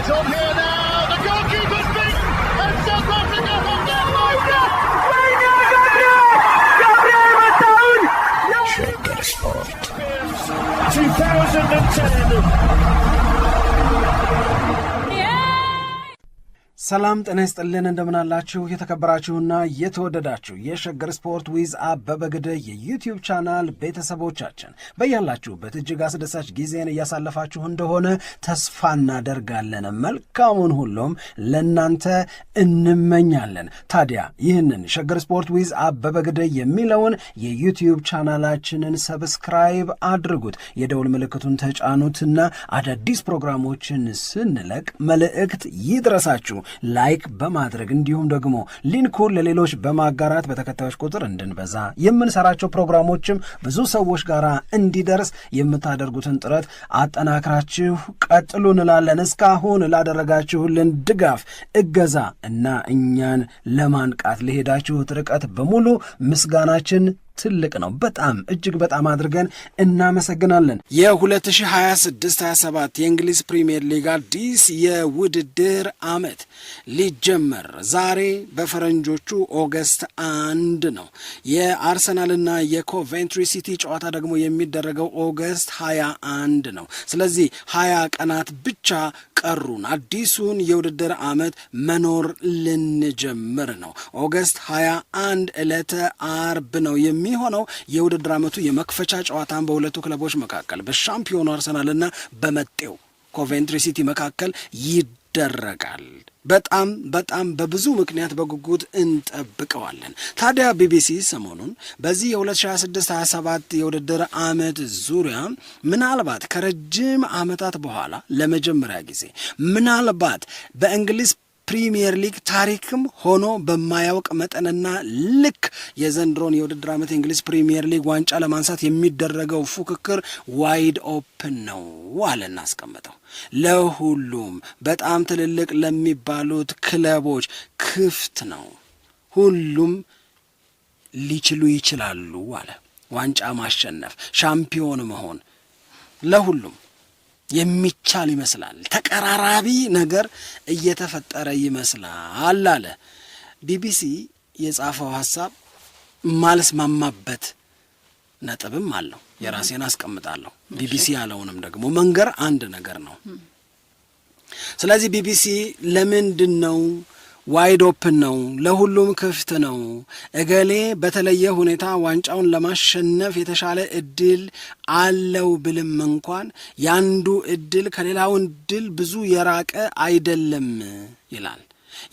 It's on here now. The goalkeeper's beat, and South Africa have done Shaker Sport 2010. ሰላም ጤና ይስጥልን እንደምናላችሁ የተከበራችሁና የተወደዳችሁ የሸገር ስፖርት ዊዝ አበበ ግደይ የዩቲዩብ ቻናል ቤተሰቦቻችን በያላችሁበት እጅግ አስደሳች ጊዜን እያሳለፋችሁ እንደሆነ ተስፋ እናደርጋለን። መልካሙን ሁሉም ለናንተ እንመኛለን። ታዲያ ይህንን ሸገር ስፖርት ዊዝ አበበ ግደይ የሚለውን የዩቲዩብ ቻናላችንን ሰብስክራይብ አድርጉት፣ የደውል ምልክቱን ተጫኑትና አዳዲስ ፕሮግራሞችን ስንለቅ መልእክት ይድረሳችሁ። ላይክ በማድረግ እንዲሁም ደግሞ ሊንኩን ለሌሎች በማጋራት በተከታዮች ቁጥር እንድንበዛ የምንሰራቸው ፕሮግራሞችም ብዙ ሰዎች ጋር እንዲደርስ የምታደርጉትን ጥረት አጠናክራችሁ ቀጥሉ እንላለን። እስካሁን ላደረጋችሁልን ድጋፍ፣ እገዛ እና እኛን ለማንቃት ለሄዳችሁት ርቀት በሙሉ ምስጋናችን ትልቅ ነው። በጣም እጅግ በጣም አድርገን እናመሰግናለን። የ2026-27 የእንግሊዝ ፕሪሚየር ሊግ አዲስ የውድድር ዓመት ሊጀመር ዛሬ በፈረንጆቹ ኦገስት 1 ነው። የአርሰናልና የኮቬንትሪ ሲቲ ጨዋታ ደግሞ የሚደረገው ኦገስት 21 ነው። ስለዚህ 20 ቀናት ብቻ ቀሩን አዲሱን የውድድር ዓመት መኖር ልንጀምር ነው። ኦገስት 21 ዕለተ አርብ ነው የሚሆነው የውድድር ዓመቱ የመክፈቻ ጨዋታን በሁለቱ ክለቦች መካከል በሻምፒዮኑ አርሰናልና በመጤው ኮቬንትሪ ሲቲ መካከል ይደረጋል። በጣም በብዙ ምክንያት በጉጉት እንጠብቀዋለን። ታዲያ ቢቢሲ ሰሞኑን በዚህ የ2026-27 የውድድር ዓመት ዙሪያ ምናልባት ከረጅም ዓመታት በኋላ ለመጀመሪያ ጊዜ ምናልባት በእንግሊዝ ፕሪሚየር ሊግ ታሪክም ሆኖ በማያውቅ መጠንና ልክ የዘንድሮን የውድድር ዓመት የእንግሊዝ ፕሪሚየር ሊግ ዋንጫ ለማንሳት የሚደረገው ፉክክር ዋይድ ኦፕን ነው አለ እናስቀምጠው። ለሁሉም በጣም ትልልቅ ለሚባሉት ክለቦች ክፍት ነው። ሁሉም ሊችሉ ይችላሉ አለ። ዋንጫ ማሸነፍ፣ ሻምፒዮን መሆን ለሁሉም የሚቻል ይመስላል። ተቀራራቢ ነገር እየተፈጠረ ይመስላል አለ። ቢቢሲ የጻፈው ሐሳብ ማልስማማበት ነጥብም አለው። የራሴን አስቀምጣለሁ። ቢቢሲ ያለውንም ደግሞ መንገር አንድ ነገር ነው። ስለዚህ ቢቢሲ ለምንድን ነው ዋይድ ኦፕን ነው፣ ለሁሉም ክፍት ነው፣ እገሌ በተለየ ሁኔታ ዋንጫውን ለማሸነፍ የተሻለ እድል አለው ብልም እንኳን ያንዱ እድል ከሌላው እድል ብዙ የራቀ አይደለም ይላል።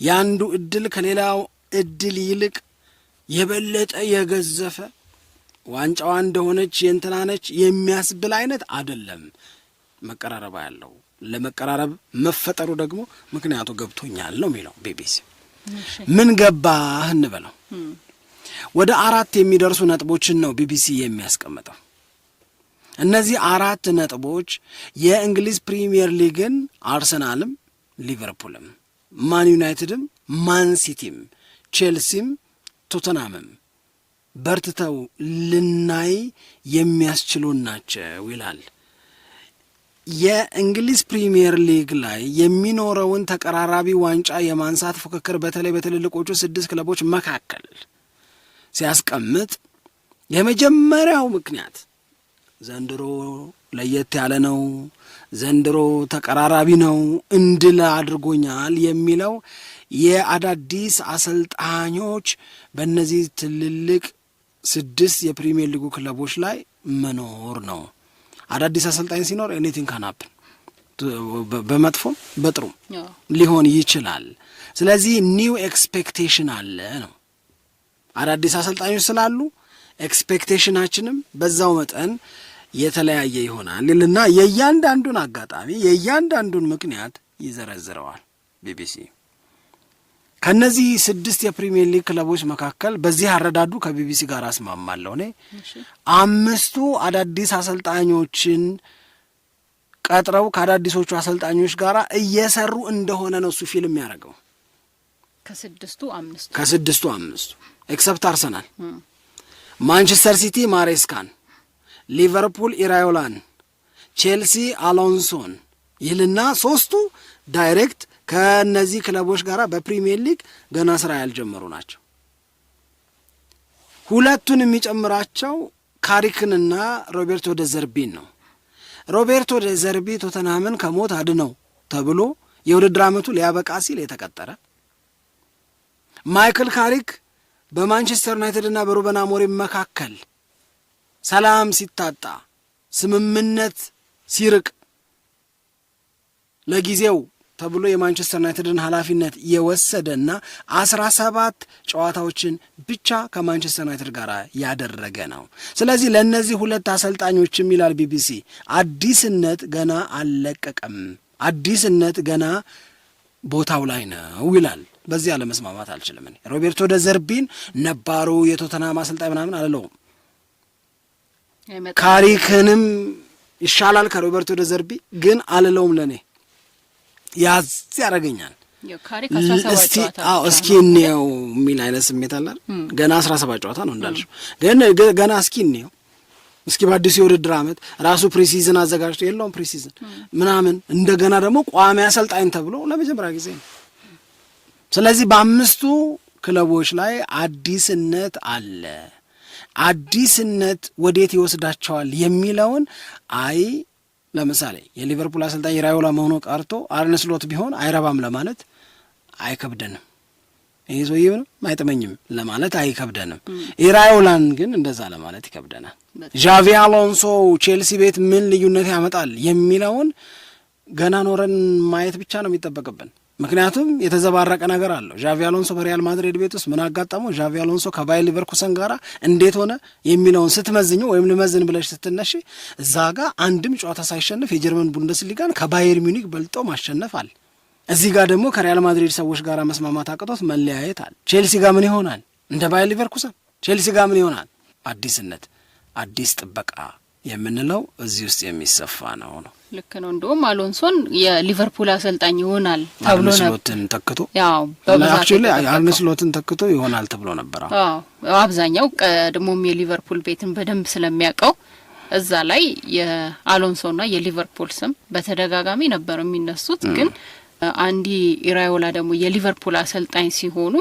ያንዱ እድል ከሌላው እድል ይልቅ የበለጠ የገዘፈ ዋንጫዋ እንደሆነች የእንትናነች የሚያስብል አይነት አይደለም። መቀራረባ ያለው ለመቀራረብ መፈጠሩ ደግሞ ምክንያቱ ገብቶኛል ነው የሚለው ቢቢሲ። ምን ገባህ እንበለው። ወደ 4 የሚደርሱ ነጥቦችን ነው ቢቢሲ የሚያስቀምጠው። እነዚህ 4 ነጥቦች የእንግሊዝ ፕሪሚየር ሊግን አርሰናልም፣ ሊቨርፑልም፣ ማን ዩናይትድም፣ ማን ሲቲም፣ ቼልሲም፣ ቶተናምም በርትተው ልናይ የሚያስችሉን ናቸው ይላል። የእንግሊዝ ፕሪሚየር ሊግ ላይ የሚኖረውን ተቀራራቢ ዋንጫ የማንሳት ፉክክር በተለይ በትልልቆቹ 6 ክለቦች መካከል ሲያስቀምጥ የመጀመሪያው ምክንያት ዘንድሮ ለየት ያለ ነው፣ ዘንድሮ ተቀራራቢ ነው እንድል አድርጎኛል የሚለው የአዳዲስ አሰልጣኞች በእነዚህ ትልልቅ 6 የፕሪሚየር ሊጉ ክለቦች ላይ መኖር ነው። አዳዲስ አሰልጣኝ ሲኖር ኤኒቲንግ ካን ሃፕን፣ በመጥፎም በጥሩም ሊሆን ይችላል። ስለዚህ ኒው ኤክስፔክቴሽን አለ ነው። አዳዲስ አሰልጣኞች ስላሉ ኤክስፔክቴሽናችንም በዛው መጠን የተለያየ ይሆናል እና የእያንዳንዱን አጋጣሚ የእያንዳንዱን ምክንያት ይዘረዝረዋል ቢቢሲ። ከነዚህ 6 የፕሪሚየር ሊግ ክለቦች መካከል በዚህ አረዳዱ ከቢቢሲ ጋር አስማማለሁ እኔ 5ቱ አዳዲስ አሰልጣኞችን ቀጥረው ከአዳዲሶቹ አሰልጣኞች ጋር እየሰሩ እንደሆነ ነው እሱ ፊልም ያደረገው። ከስድስቱ አምስቱ ኤክሰፕት አርሰናል፣ ማንቸስተር ሲቲ ማሬስካን፣ ሊቨርፑል ኢራዮላን፣ ቼልሲ አሎንሶን፣ ይልና ሶስቱ ዳይሬክት ከነዚህ ክለቦች ጋር በፕሪሚየር ሊግ ገና ስራ ያልጀመሩ ናቸው። ሁለቱን የሚጨምራቸው ካሪክንና ሮቤርቶ ደ ዘርቢን ነው። ሮቤርቶ ደ ዘርቢ ቶተንሃምን ከሞት አድነው ተብሎ የውድድር ዓመቱ ሊያበቃ ሲል የተቀጠረ፣ ማይክል ካሪክ በማንቸስተር ዩናይትድ እና በሩበን አሞሪም መካከል ሰላም ሲታጣ ስምምነት ሲርቅ ለጊዜው ተብሎ የማንቸስተር ዩናይትድን ኃላፊነት የወሰደና 17 ጨዋታዎችን ብቻ ከማንቸስተር ዩናይትድ ጋር ያደረገ ነው። ስለዚህ ለእነዚህ ሁለት አሰልጣኞችም ይላል ቢቢሲ አዲስነት ገና አልለቀቀም፣ አዲስነት ገና ቦታው ላይ ነው ይላል። በዚህ አለመስማማት አልችልም። እኔ ሮቤርቶ ደ ዘርቢን ነባሩ የቶተንሃም አሰልጣኝ ምናምን አልለውም። ካሪክንም ይሻላል ከሮቤርቶ ደ ዘርቢ ግን አልለውም። ለእኔ ያዝ ያደርገኛል። እስኪ እንየው የሚል አይነት ስሜት አለ። ገና 17 ጨዋታ ነው እንዳልሽው፣ ግን ገና እስኪ እንየው እስኪ በአዲሱ የውድድር ዓመት ራሱ ፕሪሲዝን አዘጋጅቶ የለውም ፕሪሲዝን ምናምን እንደገና ደግሞ ቋሚ አሰልጣኝ ተብሎ ለመጀመሪያ ጊዜ ነው። ስለዚህ በአምስቱ ክለቦች ላይ አዲስነት አለ። አዲስነት ወዴት ይወስዳቸዋል የሚለውን ለምሳሌ የሊቨርፑል አሰልጣኝ ኢራዮላ መሆኑ ቀርቶ አርነ ስሎት ቢሆን አይረባም ለማለት አይከብደንም። ይሄ ሰውዬ ምንም አይጥመኝም ለማለት አይከብደንም። ኢራዮላን ግን እንደዛ ለማለት ይከብደናል። ዣቪ አሎንሶ ቼልሲ ቤት ምን ልዩነት ያመጣል የሚለውን ገና ኖረን ማየት ብቻ ነው የሚጠበቅብን። ምክንያቱም የተዘባረቀ ነገር አለው። ዣቪ አሎንሶ በሪያል ማድሪድ ቤት ውስጥ ምን አጋጠመው፣ ዣቪ አሎንሶ ከባየር ሊቨርኩሰን ጋር እንዴት ሆነ የሚለውን ስትመዝኙ ወይም ልመዝን ብለሽ ስትነሺ እዛ ጋር አንድም ጨዋታ ሳይሸነፍ የጀርመን ቡንደስሊጋን ከባየር ሚኒክ በልጦ ማሸነፋል። እዚህ ጋር ደግሞ ከሪያል ማድሪድ ሰዎች ጋር መስማማት አቅቶት መለያየት አለ። ቼልሲ ጋር ምን ይሆናል? እንደ ባየር ሊቨርኩሰን ቼልሲ ጋር ምን ይሆናል? አዲስነት፣ አዲስ ጥበቃ የምንለው እዚህ ውስጥ የሚሰፋ ነው። ልክ ነው። እንደውም አሎንሶን የሊቨርፑል አሰልጣኝ ይሆናል ተብሎ ነበር። አርነስሎትን ተክቶ አክቹአሊ አርነስሎትን ተክቶ ይሆናል ተብሎ ነበር። አብዛኛው ቀድሞም የሊቨርፑል ቤትን በደንብ ስለሚያውቀው እዛ ላይ የአሎንሶና የሊቨርፑል ስም በተደጋጋሚ ነበር የሚነሱት። ግን አንዲ ኢራዮላ ደግሞ የሊቨርፑል አሰልጣኝ ሲሆኑ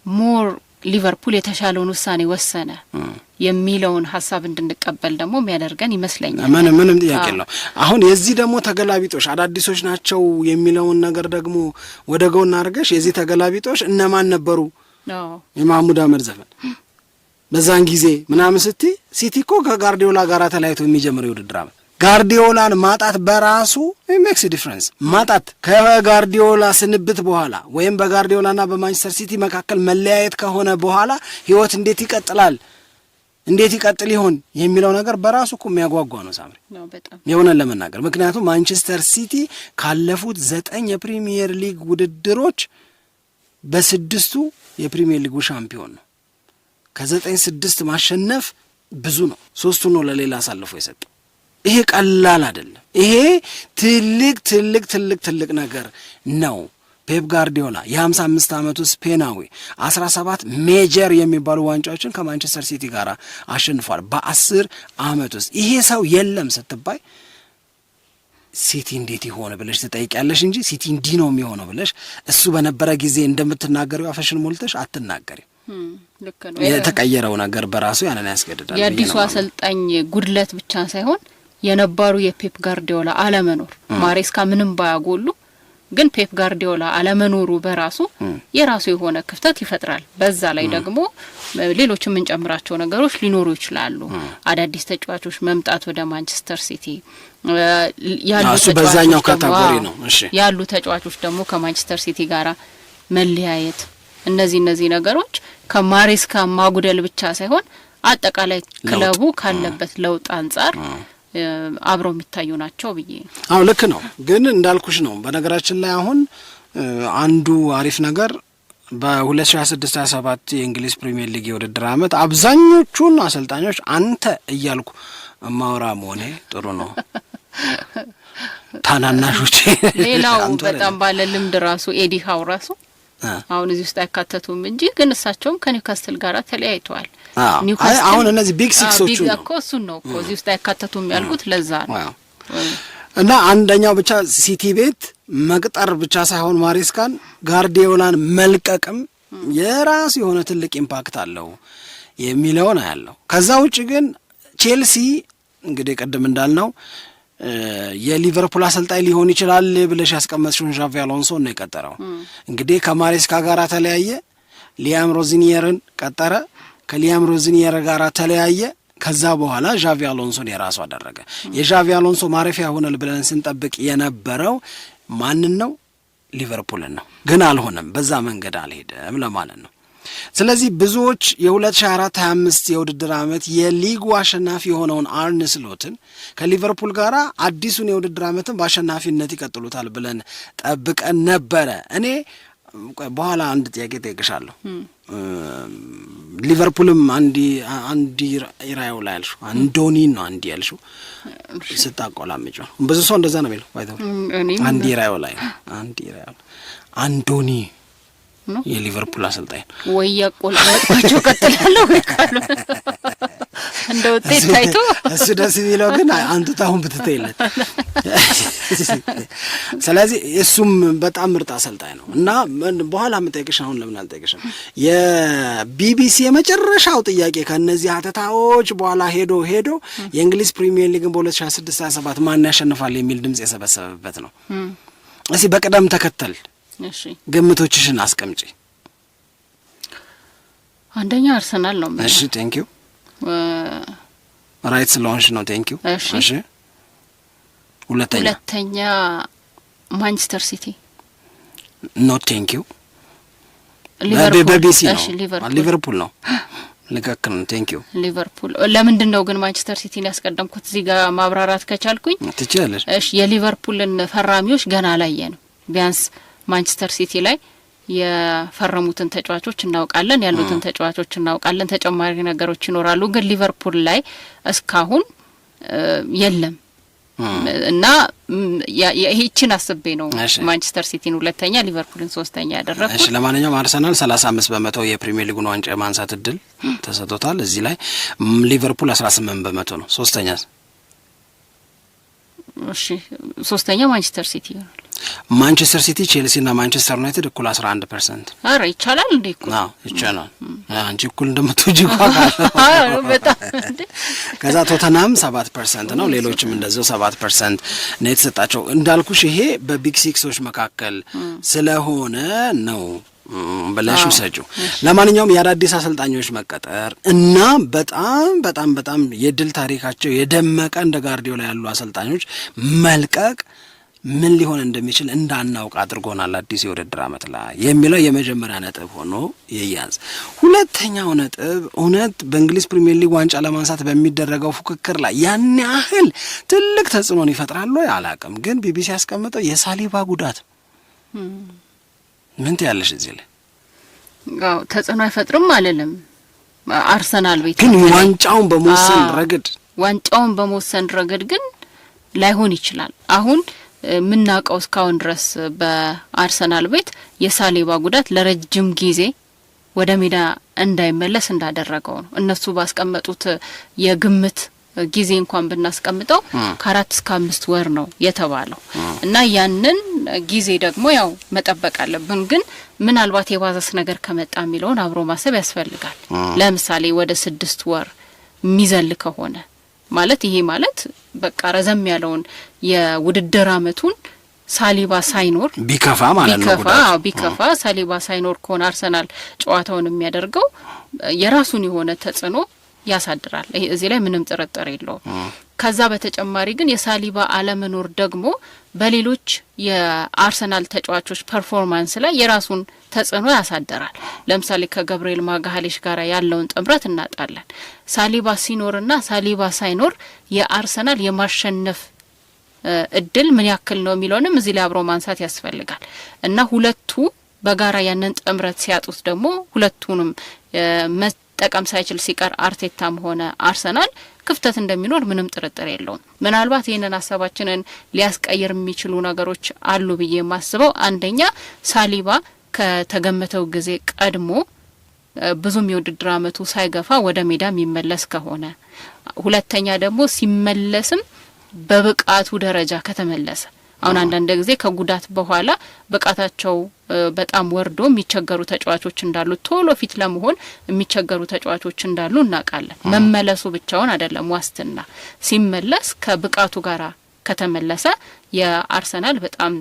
ሞር ሊቨርፑል የተሻለውን ውሳኔ ወሰነ የሚለውን ሀሳብ እንድንቀበል ደግሞ የሚያደርገን ይመስለኛል። ምንም ጥያቄ የለው። አሁን የዚህ ደግሞ ተገላቢጦሽ አዳዲሶች ናቸው የሚለውን ነገር ደግሞ ወደ ጎን አድርገሽ የዚህ ተገላቢጦሽ እነማን ነበሩ? የማህሙድ አህመድ ዘመን በዛን ጊዜ ምናምን ስትይ ሲቲ እኮ ከጋርዲዮላ ጋር ተለያይቶ የሚጀምረው የውድድር ዓመት ጋርዲዮላን ማጣት በራሱ ሜክስ ዲፍረንስ። ማጣት ከጋርዲዮላ ስንብት በኋላ ወይም በጋርዲዮላና በማንቸስተር ሲቲ መካከል መለያየት ከሆነ በኋላ ህይወት እንዴት ይቀጥላል፣ እንዴት ይቀጥል ይሆን የሚለው ነገር በራሱ እኮ የሚያጓጓ ነው ሳምሪ የሆነን ለመናገር። ምክንያቱም ማንቸስተር ሲቲ ካለፉት 9 የፕሪሚየር ሊግ ውድድሮች በ6ቱ የፕሪሚየር ሊጉ ሻምፒዮን ነው። ከ9-6 ማሸነፍ ብዙ ነው። 3ቱ ነው ለሌላ አሳልፎ የሰጠው። ይሄ ቀላል አይደለም። ይሄ ትልቅ ነገር ነው። ፔፕ ጋርዲዮላ የ55 ዓመቱ ስፔናዊ 17 ሜጀር የሚባሉ ዋንጫዎችን ከማንቸስተር ሲቲ ጋር አሸንፏል በ10 ዓመት ውስጥ። ይሄ ሰው የለም ስትባይ ሲቲ እንዴት ይሆነ ብለሽ ትጠይቂያለሽ እንጂ ሲቲ እንዲህ ነው የሚሆነው ብለሽ እሱ በነበረ ጊዜ እንደምትናገሪው አፈሽን ሞልተሽ አትናገሪም። የተቀየረው ነገር በራሱ ያንን ያስገድዳል። የአዲሱ አሰልጣኝ ጉድለት ብቻ ሳይሆን የነባሩ የፔፕ ጋርዲዮላ አለመኖር ማሬስካ ምንም ባያጎሉ ግን ፔፕ ጋርዲዮላ አለመኖሩ በራሱ የራሱ የሆነ ክፍተት ይፈጥራል። በዛ ላይ ደግሞ ሌሎች የምንጨምራቸው ነገሮች ሊኖሩ ይችላሉ። አዳዲስ ተጫዋቾች መምጣት ወደ ማንቸስተር ሲቲ በዛኛው ካታጎሪ ነው። እሺ ያሉ ተጫዋቾች ደግሞ ከማንቸስተር ሲቲ ጋራ መለያየት፣ እነዚህ ነገሮች ከማሬስካ ማጉደል ብቻ ሳይሆን አጠቃላይ ክለቡ ካለበት ለውጥ አንጻር አብረው የሚታዩ ናቸው ብዬ። ልክ ነው። ግን እንዳልኩሽ ነው። በነገራችን ላይ አሁን አንዱ አሪፍ ነገር በ2026-27 የእንግሊዝ ፕሪሚየር ሊግ የውድድር ዓመት አብዛኞቹን አሰልጣኞች አንተ እያልኩ ማውራ መሆኔ ጥሩ ነው። ታናናሾቼ ሌላው በጣም ባለ ልምድ ራሱ ኤዲ ሃው ራሱ አሁን እዚህ ውስጥ አይካተቱም እንጂ ግን እሳቸውም ከኒውካስትል ጋር ተለያይተዋል። አሁን እነዚህ ቢግ ሲክሶቹ ነው እኮ እሱን ነው እኮ እዚህ ውስጥ አይካተቱም ያልኩት ለዛ ነው። እና አንደኛው ብቻ ሲቲ ቤት መቅጠር ብቻ ሳይሆን ማሬስካን ጋርዲዮላን መልቀቅም የራሱ የሆነ ትልቅ ኢምፓክት አለው የሚለውን ያለው። ከዛ ውጭ ግን ቼልሲ እንግዲህ ቅድም እንዳልነው የሊቨርፑል አሰልጣኝ ሊሆን ይችላል ብለሽ ያስቀመጥሽውን ዣቪ አሎንሶ ነው የቀጠረው። እንግዲህ ከማሬስካ ጋር ተለያየ፣ ሊያም ሮዚኒየርን ቀጠረ፣ ከሊያም ሮዚኒየር ጋር ተለያየ። ከዛ በኋላ ዣቪ አሎንሶን የራሱ አደረገ። የዣቪ አሎንሶ ማረፊያ ሆነል ብለን ስንጠብቅ የነበረው ማንን ነው? ሊቨርፑልን ነው። ግን አልሆነም፣ በዛ መንገድ አልሄደም ለማለት ነው። ስለዚህ ብዙዎች የ2024-25 የውድድር ዓመት የሊጉ አሸናፊ የሆነውን አርነ ስሎትን ከሊቨርፑል ጋር አዲሱን የውድድር ዓመትን በአሸናፊነት ይቀጥሉታል ብለን ጠብቀን ነበረ። እኔ በኋላ አንድ ጥያቄ ጠይቅሻለሁ። ሊቨርፑልም አንዲ ራዮ ላይ ያልሽው አንዶኒ ነው አንዲ ያልሽው ስታቆላምጪ ነው። ብዙ ሰው እንደዛ ነው የሚለው ባይተው አንዲ ራዮ ላይ አንዶኒ የሊቨርፑል አሰልጣኝ ወይ ያቆላመጥኳቸው ቀጥላለሁ ወይ ካሉ እንደ ውጤት ታይቶ እሱ ደስ የሚለው ግን አንቱ ታሁን ብትተይለት። ስለዚህ እሱም በጣም ምርጥ አሰልጣኝ ነው እና በኋላ የምጠይቅሽ አሁን ለምን አልጠይቅሽም? የቢቢሲ የመጨረሻው ጥያቄ ከነዚህ አተታዎች በኋላ ሄዶ የእንግሊዝ ፕሪሚየር ሊግን በ2026/27 ማን ያሸንፋል የሚል ድምጽ የሰበሰበበት ነው። እስኪ በቅደም ተከተል ግምቶችሽን አስቀምጪ። አንደኛ አርሰናል ነው። እሺ ቴንክ ዩ ራይት ስለሆንሽ ነው። ቴንክ ዩ። እሺ ሁለተኛ ማንቸስተር ሲቲ ኖ ቴንክ ዩ። በቢሲ ነው ሊቨርፑል ነው ልከክል ነው። ቴንክ ዩ ሊቨርፑል። ለምንድን ነው ግን ማንቸስተር ሲቲን ያስቀደምኩት? እዚህ ጋር ማብራራት ከቻልኩኝ ትችላለሽ። እሺ የሊቨርፑልን ፈራሚዎች ገና አላየንም። ቢያንስ ማንቸስተር ሲቲ ላይ የፈረሙትን ተጫዋቾች እናውቃለን፣ ያሉትን ተጫዋቾች እናውቃለን፣ ተጨማሪ ነገሮች ይኖራሉ። ግን ሊቨርፑል ላይ እስካሁን የለም እና ይህችን አስቤ ነው ማንቸስተር ሲቲን ሁለተኛ ሊቨርፑልን ሶስተኛ ያደረኩት። እሺ ለማንኛውም አርሰናል 35% የፕሪሚየር ሊጉን ዋንጫ የማንሳት እድል ተሰጥቶታል። እዚህ ላይ ሊቨርፑል 18% ነው። ሶስተኛ እሺ ሶስተኛ ማንቸስተር ሲቲ ይሆናል። ማንቸስተር ሲቲ፣ ቼልሲ እና ማንቸስተር ዩናይትድ እኩል 11%። አረ ይቻላል እንዴ? እኩል አዎ ይቻላል። አንቺ እኩል እንደምትወጂ በጣም ከዛ ቶተናም 7% ነው። ሌሎችም እንደዚያው 7% ነው የተሰጣቸው። እንዳልኩሽ ይሄ በቢግ ሲክሶች መካከል ስለሆነ ነው በላሽ ሰጪው። ለማንኛውም የአዳዲስ አሰልጣኞች መቀጠር እና በጣም የድል ታሪካቸው የደመቀ እንደ ጋርዲዮላ ያሉ አሰልጣኞች መልቀቅ ምን ሊሆን እንደሚችል እንዳናውቅ አድርጎናል አዲስ የውድድር ዓመት ላይ የሚለው የመጀመሪያ ነጥብ ሆኖ ይያዝ። ሁለተኛው ነጥብ እውነት በእንግሊዝ ፕሪሚየር ሊግ ዋንጫ ለማንሳት በሚደረገው ፉክክር ላይ ያን ያህል ትልቅ ተጽዕኖን ይፈጥራሉ አላውቅም፣ ግን ቢቢሲ ያስቀምጠው የሳሊባ ጉዳት ምን ትያለሽ እዚህ ላይ? አዎ ተጽዕኖ አይፈጥርም አልልም። አርሰናል ቤት ግን ዋንጫውን በመወሰን ረገድ ግን ላይሆን ይችላል። አሁን ምናውቀው እስካሁን ድረስ በአርሰናል ቤት የሳሊባ ጉዳት ለረጅም ጊዜ ወደ ሜዳ እንዳይመለስ እንዳደረገው ነው። እነሱ ባስቀመጡት የግምት ጊዜ እንኳን ብናስቀምጠው ከ4 እስከ 5 ወር ነው የተባለው እና ያንን ጊዜ ደግሞ ያው መጠበቅ አለብን። ግን ምናልባት የባሰስ ነገር ከመጣ የሚለውን አብሮ ማሰብ ያስፈልጋል። ለምሳሌ ወደ 6 ወር ሚዘል ከሆነ ማለት ይሄ ማለት በቃ ረዘም ያለውን የውድድር አመቱን ሳሊባ ሳይኖር ቢከፋ ማለት ነው። ቢከፋ ሳሊባ ሳይኖር ከሆነ አርሰናል ጨዋታውን የሚያደርገው የራሱን የሆነ ተጽዕኖ ያሳድራል። እዚህ ላይ ምንም ጥርጥር የለውም። ከዛ በተጨማሪ ግን የሳሊባ አለመኖር ደግሞ በሌሎች የአርሰናል ተጫዋቾች ፐርፎርማንስ ላይ የራሱን ተጽዕኖ ያሳድራል። ለምሳሌ ከገብርኤል ማጋሃሌሽ ጋር ያለውን ጥምረት እናጣለን። ሳሊባ ሲኖርና ሳሊባ ሳይኖር የአርሰናል የማሸነፍ እድል ምን ያክል ነው የሚለውንም እዚህ ላይ አብሮ ማንሳት ያስፈልጋል እና ሁለቱ በጋራ ያንን ጥምረት ሲያጡት ደግሞ ሁለቱንም መጠቀም ሳይችል ሲቀር አርቴታም ሆነ አርሰናል ክፍተት እንደሚኖር ምንም ጥርጥር የለውም። ምናልባት ይህንን ሀሳባችንን ሊያስቀይር የሚችሉ ነገሮች አሉ ብዬ የማስበው አንደኛ ሳሊባ ከተገመተው ጊዜ ቀድሞ ብዙም የውድድር አመቱ ሳይገፋ ወደ ሜዳ የሚመለስ ከሆነ፣ ሁለተኛ ደግሞ ሲመለስም በብቃቱ ደረጃ ከተመለሰ አሁን አንዳንድ ጊዜ ከጉዳት በኋላ ብቃታቸው በጣም ወርዶ የሚቸገሩ ተጫዋቾች እንዳሉ ቶሎ ፊት ለመሆን የሚቸገሩ ተጫዋቾች እንዳሉ እናውቃለን። መመለሱ ብቻውን አይደለም ዋስትና። ሲመለስ ከብቃቱ ጋር ከተመለሰ የአርሰናል በጣም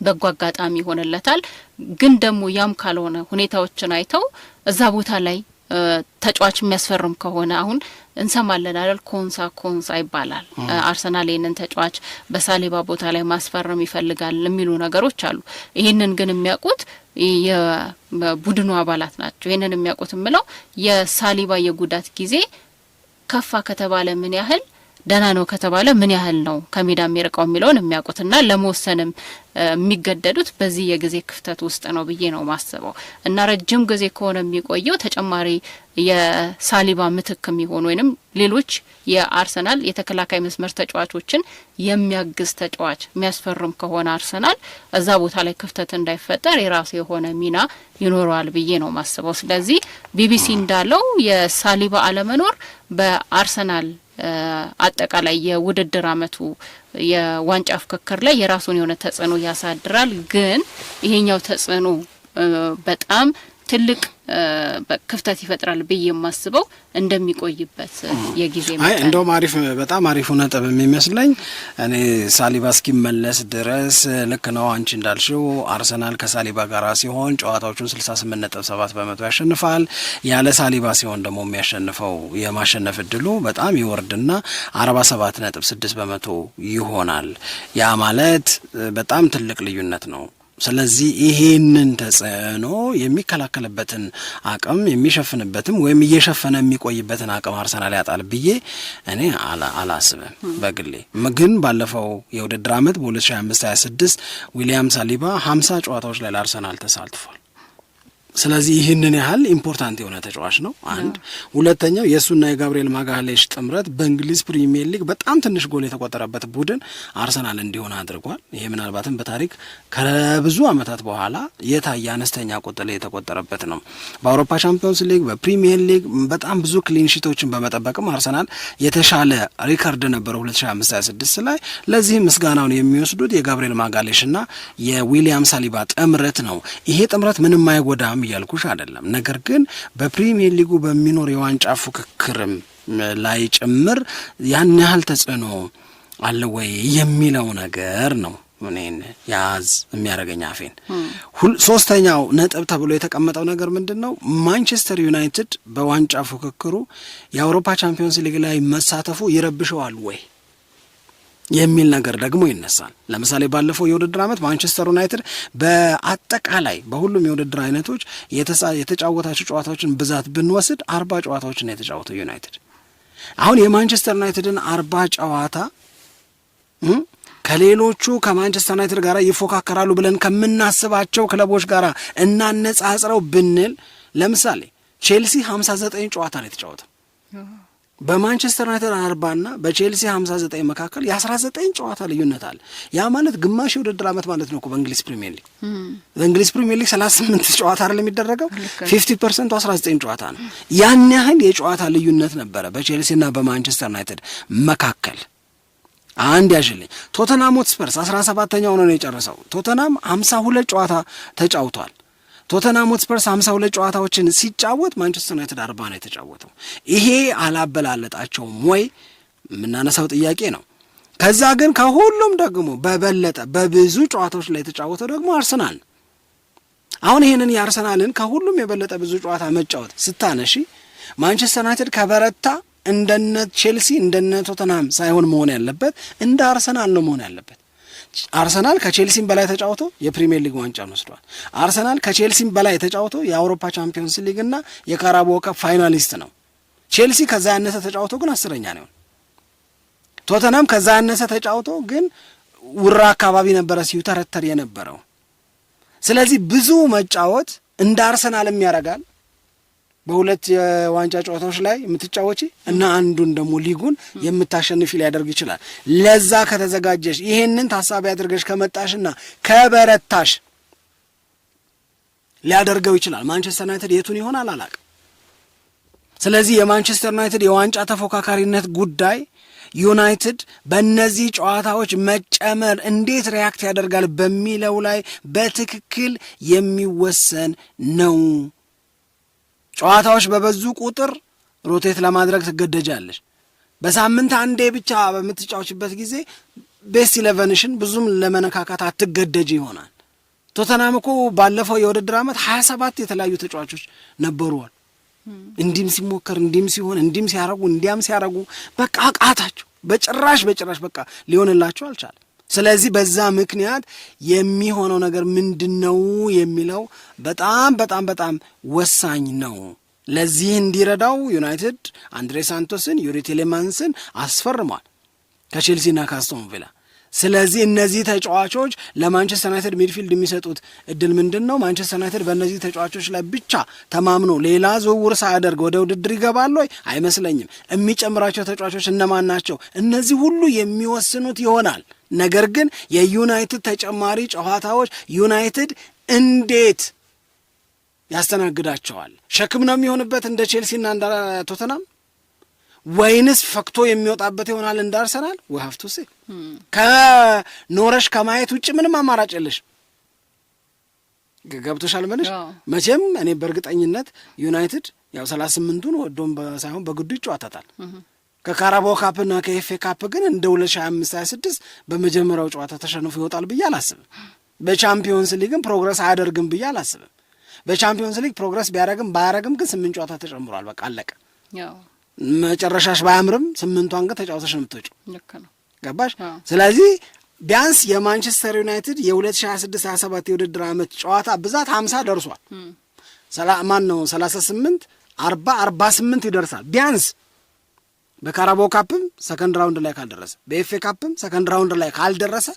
በጎ አጋጣሚ ይሆንለታል። ግን ደግሞ ያም ካልሆነ ሁኔታዎችን አይተው እዛ ቦታ ላይ ተጫዋች የሚያስፈርም ከሆነ አሁን እንሰማለን አይደል ኮንሳ ይባላል። አርሰናል ይሄንን ተጫዋች በሳሊባ ቦታ ላይ ማስፈረም ይፈልጋል የሚሉ ነገሮች አሉ። ይሄንን ግን የሚያውቁት የቡድኑ አባላት ናቸው። ይሄንን የሚያውቁት ምለው የሳሊባ የጉዳት ጊዜ ከፋ ከተባለ ምን ያህል ደህና ነው ከተባለ ምን ያህል ነው ከሜዳ የሚርቀው የሚለውን የሚያውቁትና ለመወሰንም የሚገደዱት በዚህ የጊዜ ክፍተት ውስጥ ነው ብዬ ነው ማስበው። እና ረጅም ጊዜ ከሆነ የሚቆየው ተጨማሪ የሳሊባ ምትክ የሚሆን ወይንም ሌሎች የአርሰናል የተከላካይ መስመር ተጫዋቾችን የሚያግዝ ተጫዋች የሚያስፈርም ከሆነ አርሰናል እዛ ቦታ ላይ ክፍተት እንዳይፈጠር የራሱ የሆነ ሚና ይኖረዋል ብዬ ነው ማስበው። ስለዚህ ቢቢሲ እንዳለው የሳሊባ አለመኖር በአርሰናል አጠቃላይ የውድድር አመቱ የዋንጫ ፍክክር ላይ የራሱን የሆነ ተጽዕኖ ያሳድራል። ግን ይሄኛው ተጽዕኖ በጣም ትልቅ ክፍተት ይፈጥራል ብዬ የማስበው እንደሚቆይበት የጊዜ ማለት እንደውም በጣም አሪፍ ነጥብ የሚመስለኝ እኔ ሳሊባ እስኪመለስ ድረስ ልክ ነው አንቺ እንዳልሽው አርሰናል ከሳሊባ ጋር ሲሆን ጨዋታዎቹን 68.7% ያሸንፋል። ያለ ሳሊባ ሲሆን ደግሞ የሚያሸንፈው የማሸነፍ እድሉ በጣም ይወርድና 47.6% ይሆናል። ያ ማለት በጣም ትልቅ ልዩነት ነው። ስለዚህ ይሄንን ተጽዕኖ የሚከላከልበትን አቅም የሚሸፍንበትም ወይም እየሸፈነ የሚቆይበትን አቅም አርሰናል ያጣል ብዬ እኔ አላስብም በግሌ። ግን ባለፈው የውድድር ዓመት በ2025/26 ዊሊያም ሳሊባ 50 ጨዋታዎች ላይ ለአርሰናል ተሳትፏል። ስለዚህ ይህንን ያህል ኢምፖርታንት የሆነ ተጫዋች ነው። አንድ ሁለተኛው የእሱና የጋብሪኤል ማጋሌሽ ጥምረት በእንግሊዝ ፕሪሚየር ሊግ በጣም ትንሽ ጎል የተቆጠረበት ቡድን አርሰናል እንዲሆን አድርጓል። ይሄ ምናልባትም በታሪክ ከብዙ ዓመታት በኋላ የታየ አነስተኛ ቁጥር የተቆጠረበት ነው። በአውሮፓ ቻምፒዮንስ ሊግ፣ በፕሪሚየር ሊግ በጣም ብዙ ክሊንሺቶችን በመጠበቅም አርሰናል የተሻለ ሪከርድ ነበረው 2025/26 ላይ። ለዚህ ምስጋናውን የሚወስዱት የጋብሪኤል ማጋሌሽና የዊሊያም ሳሊባ ጥምረት ነው። ይሄ ጥምረት ምንም አይጎዳም እያልኩሽ አይደለም። ነገር ግን በፕሪሚየር ሊጉ በሚኖር የዋንጫ ፉክክርም ላይ ጭምር ያን ያህል ተጽዕኖ አለ ወይ የሚለው ነገር ነው እኔን ያዝ የሚያደርገኝ አፌን። ሶስተኛው ነጥብ ተብሎ የተቀመጠው ነገር ምንድነው? ማንቸስተር ዩናይትድ በዋንጫ ፉክክሩ የአውሮፓ ቻምፒዮንስ ሊግ ላይ መሳተፉ ይረብሸዋል ወይ የሚል ነገር ደግሞ ይነሳል። ለምሳሌ ባለፈው የውድድር ዓመት ማንቸስተር ዩናይትድ በአጠቃላይ በሁሉም የውድድር አይነቶች የተጫወታቸው ጨዋታዎችን ብዛት ብንወስድ 40 ጨዋታዎችን የተጫወተው ዩናይትድ። አሁን የማንቸስተር ዩናይትድን 40 ጨዋታ ከሌሎቹ ከማንቸስተር ዩናይትድ ጋር ይፎካከራሉ ብለን ከምናስባቸው ክለቦች ጋር እናነጻጽረው ብንል ለምሳሌ ቼልሲ 59 ጨዋታ ነው የተጫወተው። በማንቸስተር ዩናይትድ 40 እና በቼልሲ 59 መካከል የ19 ጨዋታ ልዩነት አለ። ያ ማለት ግማሽ የውድድር ዓመት ማለት ነው እኮ በእንግሊዝ ፕሪሚየር ሊግ። በእንግሊዝ ፕሪሚየር ሊግ 38 ጨዋታ አይደል የሚደረገው? 50% 19 ጨዋታ ነው። ያን ያህል የጨዋታ ልዩነት ነበረ በቼልሲና በማንቸስተር ዩናይትድ መካከል። አንድ ያሽልኝ ቶተንሃም ሆትስፐርስ 17ኛው ነው የጨረሰው። ቶተንሃም 52 ጨዋታ ተጫውቷል። ቶተንሃም ሆትስፐርስ 52 ጨዋታዎችን ሲጫወት ማንቸስተር ዩናይትድ 40 ነው የተጫወተው። ይሄ አላበላለጣቸውም ወይ የምናነሳው ጥያቄ ነው። ከዛ ግን ከሁሉም ደግሞ በበለጠ በብዙ ጨዋታዎች ላይ የተጫወተው ደግሞ አርሰናል። አሁን ይሄንን የአርሰናልን ከሁሉም የበለጠ ብዙ ጨዋታ መጫወት ስታነሺ ማንቸስተር ዩናይትድ ከበረታ እንደነ ቼልሲ እንደነ ቶተንሃም ሳይሆን መሆን ያለበት እንደ አርሰናል ነው መሆን ያለበት። አርሰናል ከቼልሲም በላይ ተጫውቶ የፕሪሚየር ሊግ ዋንጫን ወስዷል። አርሰናል ከቼልሲም በላይ ተጫውቶ የአውሮፓ ቻምፒዮንስ ሊግ እና የካራባኦ ካፕ ፋይናሊስት ነው። ቼልሲ ከዛ ያነሰ ተጫውቶ ግን 10ኛ ነው። ቶተንሃም ከዛ ያነሰ ተጫውቶ ግን ውራ አካባቢ ነበረ ሲውተረተር የነበረው። ስለዚህ ብዙ መጫወት እንደ አርሰናልም ያደርጋል። በሁለት የዋንጫ ጨዋታዎች ላይ የምትጫወቺ እና አንዱን ደግሞ ሊጉን የምታሸንፊ ሊያደርግ ይችላል። ለዛ ከተዘጋጀሽ ይሄንን ታሳቢ አድርገሽ ከመጣሽና ከበረታሽ ሊያደርገው ይችላል። ማንቸስተር ዩናይትድ የቱን ይሆን አላውቅም። ስለዚህ የማንቸስተር ዩናይትድ የዋንጫ ተፎካካሪነት ጉዳይ ዩናይትድ በእነዚህ ጨዋታዎች መጨመር እንዴት ሪያክት ያደርጋል በሚለው ላይ በትክክል የሚወሰን ነው። ጨዋታዎች በበዙ ቁጥር ሮቴት ለማድረግ ትገደጃለሽ። በሳምንት አንዴ ብቻ በምትጫወችበት ጊዜ ቤስት 11ሽን ብዙም ለመነካካት አትገደጅ ይሆናል። ቶተናም እኮ ባለፈው የውድድር ዓመት 27 የተለያዩ ተጫዋቾች ነበሩዋል። እንዲም ሲሞከር እንዲም ሲሆን እንዲም ሲያረጉ እንዲያም ሲያረጉ በቃ አቃታቸው። በጭራሽ በቃ ሊሆንላቸው አልቻለም። ስለዚህ በዛ ምክንያት የሚሆነው ነገር ምንድነው የሚለው በጣም ወሳኝ ነው። ለዚህ እንዲረዳው ዩናይትድ አንድሬ ሳንቶስን፣ ዩሪ ቴሌማንስን አስፈርሟል ከቼልሲና ከአስቶን ቪላ። ስለዚህ እነዚህ ተጫዋቾች ለማንቸስተር ዩናይትድ ሚድፊልድ የሚሰጡት እድል ምንድን ነው? ማንቸስተር ዩናይትድ በእነዚህ ተጫዋቾች ላይ ብቻ ተማምኖ ሌላ ዝውውር ሳያደርግ ወደ ውድድር ይገባል ወይ? አይመስለኝም። የሚጨምራቸው ተጫዋቾች እነማን ናቸው? እነዚህ ሁሉ የሚወስኑት ይሆናል። ነገር ግን የዩናይትድ ተጨማሪ ጨዋታዎች ዩናይትድ እንዴት ያስተናግዳቸዋል? ሸክም ነው የሚሆንበት እንደ ቼልሲና እንደ ቶተናም ወይንስ ፈክቶ የሚወጣበት ይሆናል እንደ አርሰናል? ወሀፍቱ ሴ ከኖረሽ ከማየት ውጭ ምንም አማራጭ የለሽ። ገብቶሻል መልሽ? መቼም እኔ በእርግጠኝነት ዩናይትድ ያው 38ቱን ወዶም ሳይሆን በግዱ ይጫወታታል። ከካራባኦ ካፕና ከኤፍኤ ካፕ ግን እንደ 2025-26 በመጀመሪያው ጨዋታ ተሸንፎ ይወጣል ብዬ አላስብም። በቻምፒዮንስ ሊግም ፕሮግረስ አያደርግም ብዬ አላስብም። በቻምፒዮንስ ሊግ ፕሮግረስ ባያረግም ግን 8 ጨዋታ ተጨምሯል። በቃ አለቀ። መጨረሻሽ ባያምርም 8ቷን ግን ተጫውተሽ ነው የምትወጪው። ገባሽ? ስለዚህ ቢያንስ የማንቸስተር ዩናይትድ የ2026-27 የውድድር ዓመት ጨዋታ ብዛት 50 ደርሷል። 38 40 48 ይደርሳል ቢያንስ። በካራባኦ ካፕም ሰከንድ ራውንድ ላይ ካልደረሰ፣ በኤፍኤ ካፕም ሰከንድ ራውንድ ላይ ካልደረሰ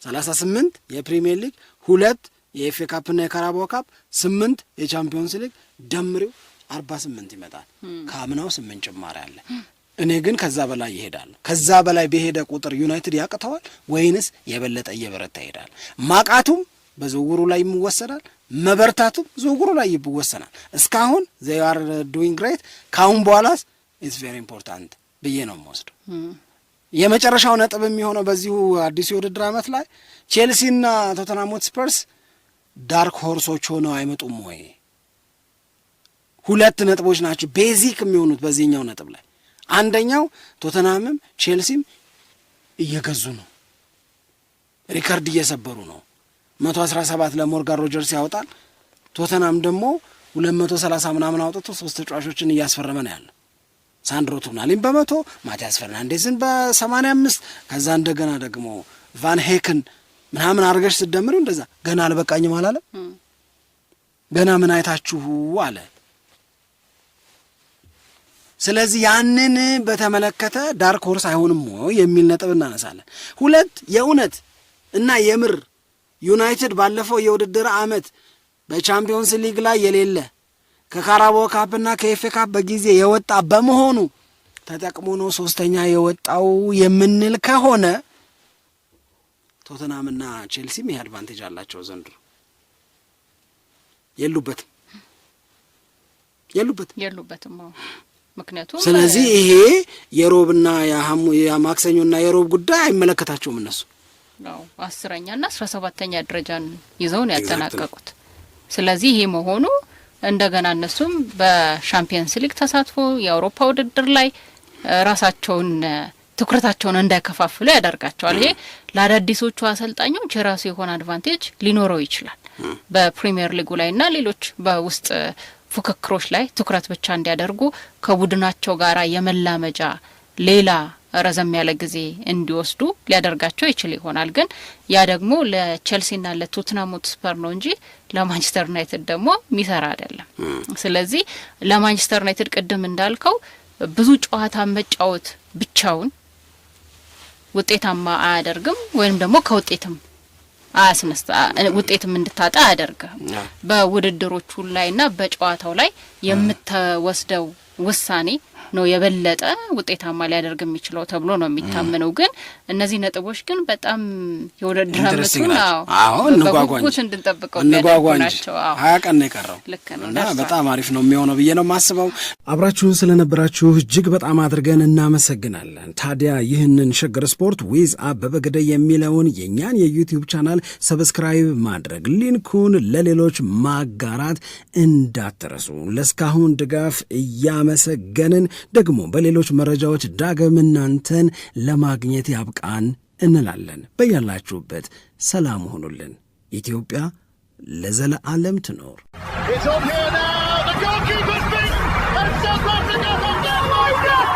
38 የፕሪሚየር ሊግ 2 የኤፍኤ ካፕና የካራባኦ ካፕ 8 የቻምፒዮንስ ሊግ ደምሪው 48 ይመጣል። ከአምናው 8 ጭማሪ አለ። እኔ ግን ከዛ በላይ ይሄዳል። ከዛ በላይ በሄደ ቁጥር ዩናይትድ ያቅተዋል ወይንስ የበለጠ እየበረታ ይሄዳል? ማቃቱም በዝውውሩ ላይ ይወሰናል፣ መበርታቱም ዝውውሩ ላይ ይወሰናል። እስካሁን they are doing great። ካሁን በኋላስ it's very important ብዬ ነው የምወስደው። የመጨረሻው ነጥብ የሚሆነው በዚሁ አዲሱ የውድድር ዓመት ላይ ቼልሲና ቶተንሃም ሆትስፐርስ ዳርክ ሆርሶች ሆነው አይመጡም ወይ? 2 ነጥቦች ናቸው ቤዚክ የሚሆኑት በዚህኛው ነጥብ ላይ። አንደኛው ቶተንሃምም ቼልሲም እየገዙ ነው፣ ሪከርድ እየሰበሩ ነው። 117 ለሞርጋን ሮጀርስ ያወጣል። ቶተንሃም ደግሞ 230 ምናምን አውጥቶ 3 ተጫዋቾችን እያስፈረመ ነው ያለው። ሳንድሮ ቶናሊን በ100 ማቲያስ ፈርናንዴዝን በ85 ከዛ እንደገና ደግሞ ቫን ሄክን ምናምን አርገሽ ስትደምሪው እንደዛ ገና አልበቃኝም አላለም። ገና ምን አይታችሁ አለ። ስለዚህ ያንን በተመለከተ ዳርክ ሆርስ አይሆንም ወይ የሚል ነጥብ እናነሳለን። 2 የእውነት እና የምር ዩናይትድ ባለፈው የውድድር ዓመት በቻምፒዮንስ ሊግ ላይ የሌለ ከካራባኦ ካፕና ከኤፍኤ ካፕ በጊዜ የወጣ በመሆኑ ተጠቅሞ ነው 3ኛ የወጣው የምንል ከሆነ ቶተንሃምና ቼልሲም ይሄ አድቫንቴጅ አላቸው። ዘንድሮ የሉበትም ምክንያቱም ስለዚህ ይሄ የሮብና የማክሰኞና የሮብ ጉዳይ አይመለከታቸውም። እነሱ 10ኛና 17ኛ ደረጃን ይዘው ነው ያጠናቀቁት። ስለዚህ ይሄ መሆኑ እንደገና እነሱም በሻምፒየንስ ሊግ ተሳትፎ የአውሮፓ ውድድር ላይ ራሳቸውን ትኩረታቸውን እንዳይከፋፍሉ ያደርጋቸዋል። ይሄ ለአዳዲሶቹ አሰልጣኞች የራሱ የሆነ አድቫንቴጅ ሊኖረው ይችላል። በፕሪሚየር ሊጉ ላይና ሌሎች በውስጥ ፉክክሮች ላይ ትኩረት ብቻ እንዲያደርጉ ከቡድናቸው ጋር የመላመጃ ሌላ ረዘም ያለ ጊዜ እንዲወስዱ ሊያደርጋቸው ይችል ይሆናል። ግን ያ ደግሞ ለቼልሲና ለቶተንሃም ሆትስፐር ነው እንጂ ለማንቸስተር ዩናይትድ ደግሞ የሚሰራ አይደለም። ስለዚህ ለማንቸስተር ዩናይትድ ቅድም እንዳልከው ብዙ ጨዋታ መጫወት ብቻውን ውጤታማ አያደርግም፣ ወይም ደግሞ ከውጤትም አያስነስታ ውጤትም እንድታጣ አያደርግም። በውድድሮቹ ላይና በጨዋታው ላይ የምትወስደው ውሳኔ ነው የበለጠ ውጤታማ ሊያደርግ የሚችለው ተብሎ ነው የሚታመነው። ግን እነዚህ ነጥቦች ግን በጣም የውድድር ዓመቱን በጉጉት እንድንጠብቀው ናቸው። 20 ቀን ነው የቀረው እና በጣም አሪፍ ነው የሚሆነው ብዬ ነው የማስበው። አብራችሁን ስለነበራችሁ እጅግ በጣም አድርገን እናመሰግናለን። ታዲያ ይህንን ሸገር ስፖርት ዊዝ አበበ ግደይ የሚለውን የእኛን የዩቲዩብ ቻናል ሰብስክራይብ ማድረግ፣ ሊንኩን ለሌሎች ማጋራት እንዳትረሱ። ለእስካሁን ድጋፍ እያመሰገንን ደግሞ በሌሎች መረጃዎች ዳግም እናንተን ለማግኘት ያብቃን እንላለን። በያላችሁበት ሰላም ሆኑልን። ኢትዮጵያ ለዘለዓለም ትኖር። It's on here now. The goalkeeper's beaten, and South Africa have done like that.